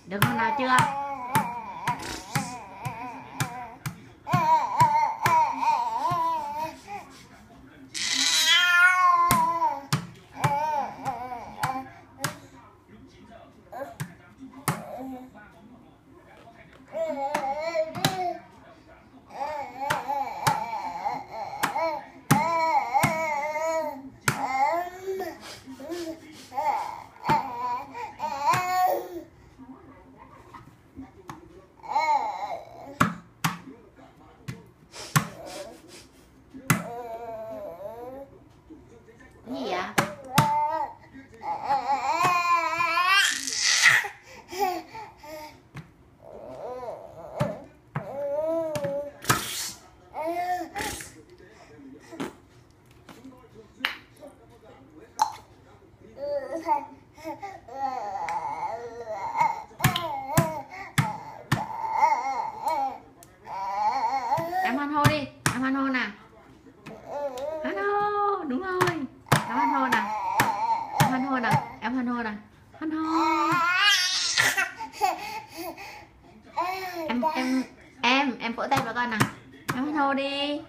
Được hôm nào chưa? Cái gì vậy? Em hoan hô đi, em hoan hô nào. Hoan hô, đúng rồi. Em hoan hô nào. Em hoan hô nào, em hoan hô nào. Hoan hô. Em vỗ tay vào con nào. Em hoan hô đi.